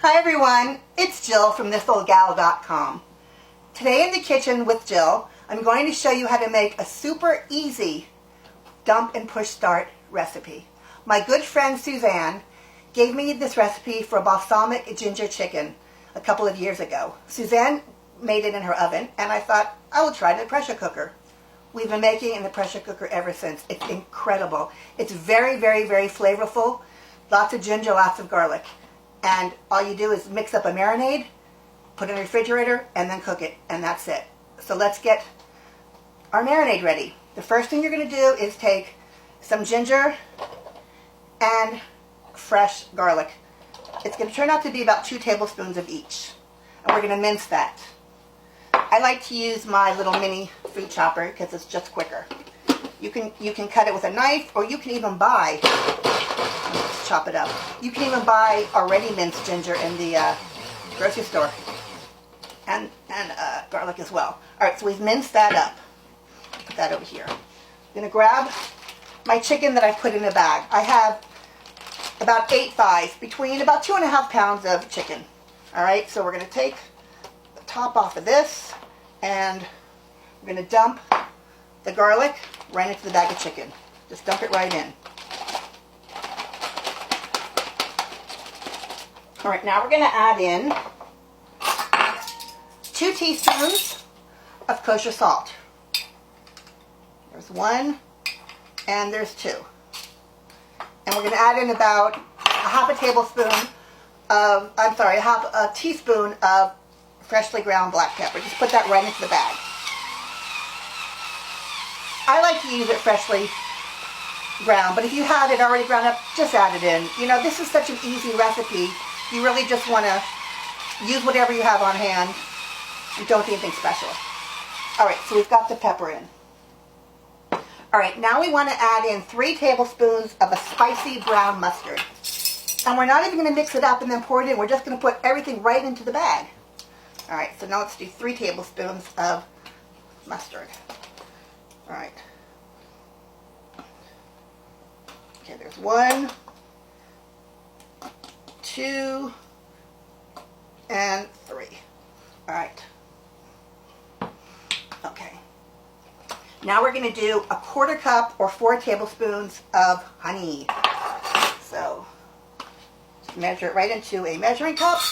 Hi everyone, it's Jill from thisoldgal.com. Today in the kitchen with Jill, I'm going to show you how to make a super easy dump and push start recipe. My good friend Suzanne gave me this recipe for a balsamic ginger chicken a couple of years ago. Suzanne made it in her oven and I thought I will try it in the pressure cooker. We've been making it in the pressure cooker ever since. It's incredible. It's very, very, very flavorful. Lots of ginger, lots of garlic. And all you do is mix up a marinade, put it in the refrigerator, and then cook it. And that's it. So let's get our marinade ready. The first thing you're going to do is take some ginger and fresh garlic. It's going to turn out to be about 2 tablespoons of each. And we're going to mince that. I like to use my little mini food chopper because it's just quicker. You can cut it with a knife, or you can even buy, let's chop it up. You can even buy already minced ginger in the grocery store, and garlic as well. All right, so we've minced that up. Put that over here. I'm going to grab my chicken that I put in a bag. I have about 8 thighs, between about 2.5 pounds of chicken. All right, so we're going to take the top off of this, and we're going to dump the garlic right into the bag of chicken. Just dump it right in. All right, now we're going to add in 2 teaspoons of kosher salt. There's 1, and there's 2. And we're going to add in about half a teaspoon of freshly ground black pepper. Just put that right into the bag. I like to use it freshly ground, but if you have it already ground up, just add it in. You know, this is such an easy recipe. You really just want to use whatever you have on hand. You don't do anything special. All right, so we've got the pepper in. All right, now we want to add in 3 tablespoons of a spicy brown mustard. And we're not even going to mix it up and then pour it in. We're just going to put everything right into the bag. All right, so now let's do 3 tablespoons of mustard. All right. Okay, there's 1, 2, and 3. All right. Okay. Now we're going to do 1/4 cup or 4 tablespoons of honey. So just measure it right into a measuring cup,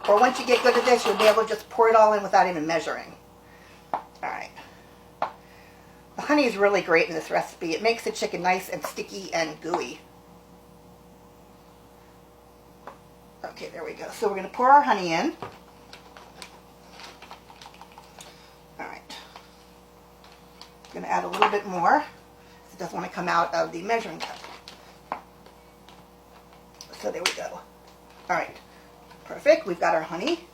or once you get good at this, you'll be able to just pour it all in without even measuring. All right. The honey is really great in this recipe. It makes the chicken nice and sticky and gooey. Okay, there we go. So we're going to pour our honey in. All right. I'm going to add a little bit more. It doesn't want to come out of the measuring cup. So there we go. All right. Perfect. We've got our honey.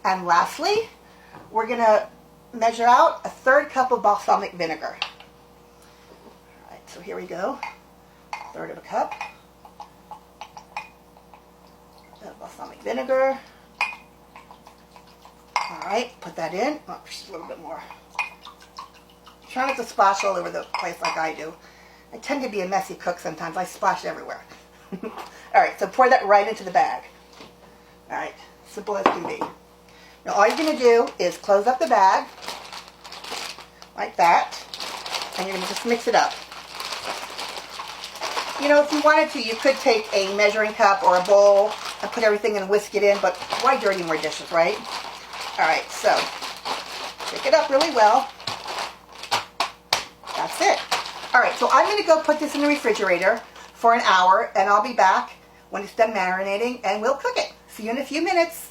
And lastly, we're going to measure out 1/3 cup of balsamic vinegar. All right, so here we go. 1/3 of a cup of balsamic vinegar. All right, put that in. Oh, just a little bit more. Try not to splash all over the place like I do. I tend to be a messy cook sometimes. I splash everywhere. All right, so pour that right into the bag. All right, simple as can be. Now all you're going to do is close up the bag, like that, and you're going to just mix it up. You know, if you wanted to, you could take a measuring cup or a bowl and put everything and whisk it in, but why dirty more dishes, right? All right, so shake it up really well. That's it. All right, so I'm going to go put this in the refrigerator for an hour, and I'll be back when it's done marinating, and we'll cook it. See you in a few minutes.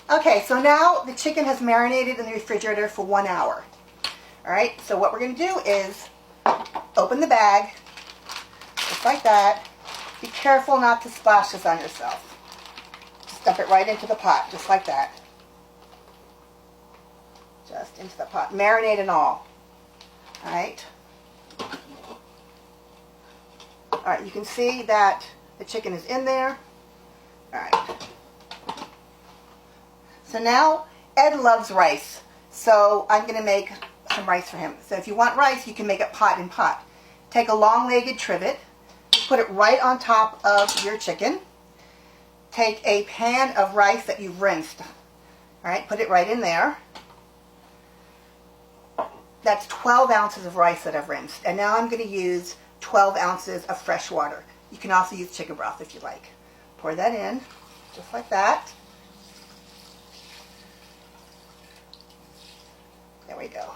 Okay, so now the chicken has marinated in the refrigerator for 1 hour. All right, so what we're going to do is open the bag, just like that. Be careful not to splash this on yourself. Just dump it right into the pot, just like that. Just into the pot, marinade and all. All right. All right, you can see that the chicken is in there. All right. So now, Ed loves rice, so I'm going to make some rice for him. So if you want rice, you can make it pot in pot. Take a long-legged trivet, put it right on top of your chicken. take a pan of rice that you've rinsed. All right, put it right in there. That's 12 ounces of rice that I've rinsed. And now I'm going to use 12 ounces of fresh water. You can also use chicken broth if you like. Pour that in, just like that. There we go.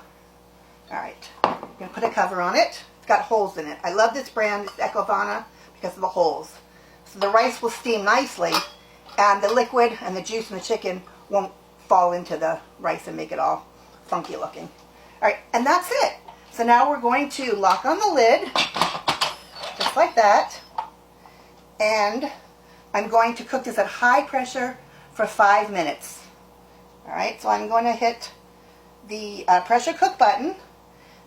All right, I'm going to put a cover on it. It's got holes in it. I love this brand, it's Ecovana, because of the holes. So the rice will steam nicely, and the liquid and the juice in the chicken won't fall into the rice and make it all funky looking. All right, and that's it. So now we're going to lock on the lid, just like that. And I'm going to cook this at high pressure for 5 minutes. All right, so I'm going to hit the pressure cook button.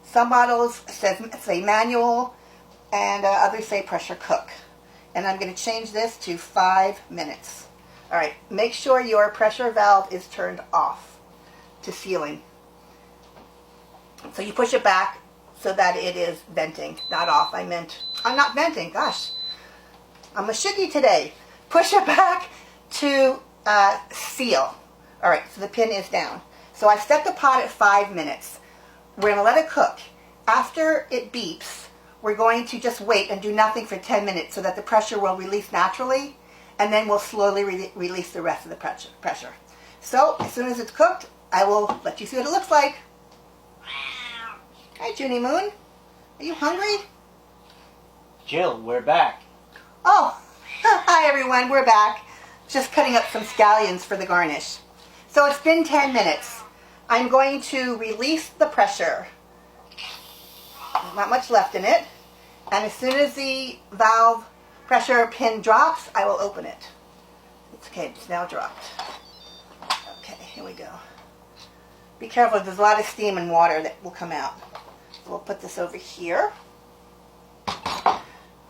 Some bottles say manual, and others say pressure cook. And I'm going to change this to 5 minutes. All right, make sure your pressure valve is turned off to sealing. So you push it back so that it is venting, not off. I'm not venting, gosh. I'm a shiggy today. Push it back to seal. All right, so the pin is down. So I set the pot at 5 minutes. We're going to let it cook. After it beeps, we're going to just wait and do nothing for 10 minutes so that the pressure will release naturally, and then we'll slowly release the rest of the pressure. So as soon as it's cooked, I will let you see what it looks like. Hi, Junie Moon. Are you hungry? Jill, we're back. Oh, hi everyone, we're back. Just cutting up some scallions for the garnish. So it's been 10 minutes. I'm going to release the pressure. There's not much left in it. And as soon as the valve pressure pin drops, I will open it. It's okay, it's now dropped. Okay, here we go. Be careful, there's a lot of steam and water that will come out. So we'll put this over here.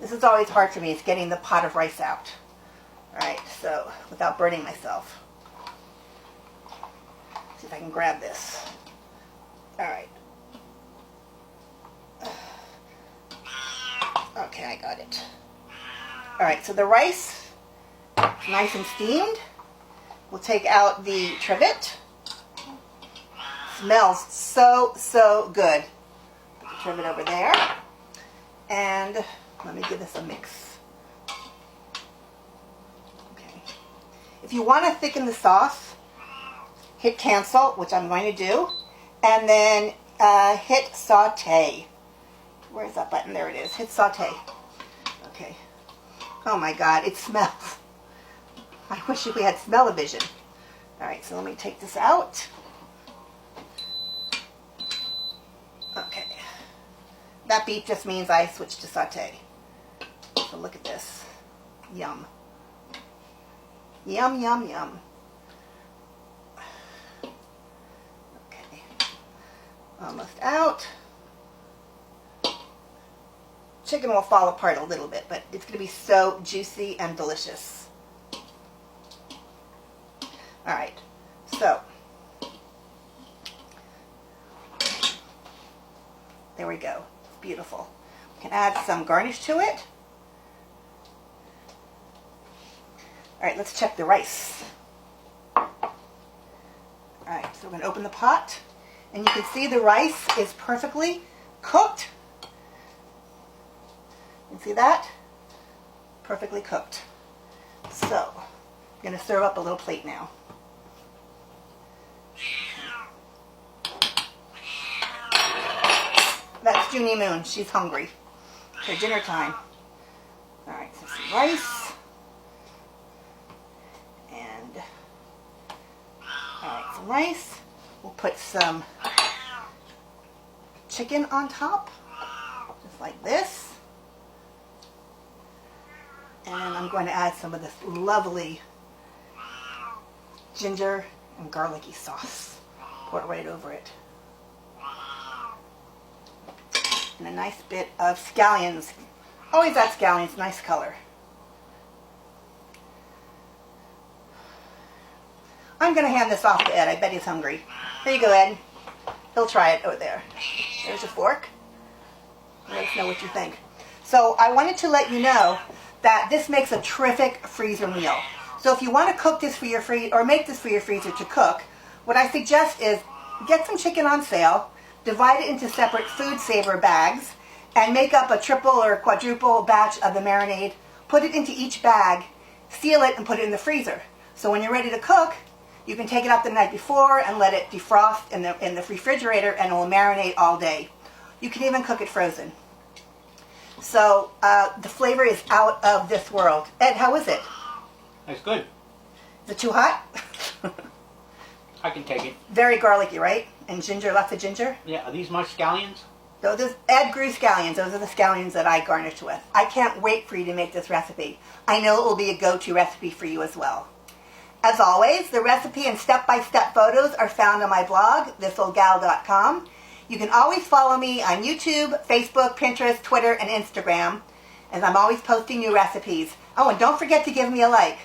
This is always hard for me, it's getting the pot of rice out. Alright, so without burning myself. See if I can grab this. Alright. Okay, I got it. Alright, so the rice is nice and steamed. We'll take out the trivet. Smells so, so good. Put the trivet over there. And let me give this a mix. Okay. If you want to thicken the sauce, hit cancel, which I'm going to do, and then hit saute. Where's that button? There it is. Hit saute. Okay. Oh my God, it smells. I wish we had smell-o-vision. All right, so let me take this out. Okay. That beep just means I switched to saute. So look at this. Yum. Yum, yum, yum. Okay. Almost out. Chicken will fall apart a little bit, but it's going to be so juicy and delicious. All right. So, there we go. Beautiful. We can add some garnish to it. All right, let's check the rice. All right, so we're going to open the pot, and you can see the rice is perfectly cooked. You can see that? Perfectly cooked. So, I'm going to serve up a little plate now. That's Junie Moon. She's hungry. For dinner time. All right, so some rice. And, all right, some rice. We'll put some chicken on top. Just like this. And I'm going to add some of this lovely ginger and garlicky sauce. Pour it right over it. And a nice bit of scallions. Always add scallions, nice color. I'm going to hand this off to Ed. I bet he's hungry. There you go, Ed. He'll try it over there. There's a fork. Let us know what you think. So I wanted to let you know that this makes a terrific freezer meal. So if you want to cook this for your or make this for your freezer to cook, what I suggest is get some chicken on sale, divide it into separate food saver bags, and make up a triple or quadruple batch of the marinade. Put it into each bag, seal it, and put it in the freezer. So when you're ready to cook, you can take it out the night before and let it defrost in the refrigerator, and it will marinate all day. You can even cook it frozen. So the flavor is out of this world. Ed, how is it? That's good. Is it too hot? I can take it. Very garlicky, right? And ginger, lots of ginger. Yeah, are these my scallions? Ed grew scallions. Those are the scallions that I garnished with. I can't wait for you to make this recipe. I know it will be a go-to recipe for you as well. As always, the recipe and step-by-step photos are found on my blog, thisoldgal.com. You can always follow me on YouTube, Facebook, Pinterest, Twitter, and Instagram, as I'm always posting new recipes. Oh, and don't forget to give me a like.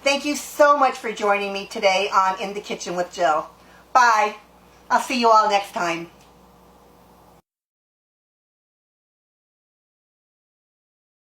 Thank you so much for joining me today on In the Kitchen with Jill. Bye. I'll see you all next time.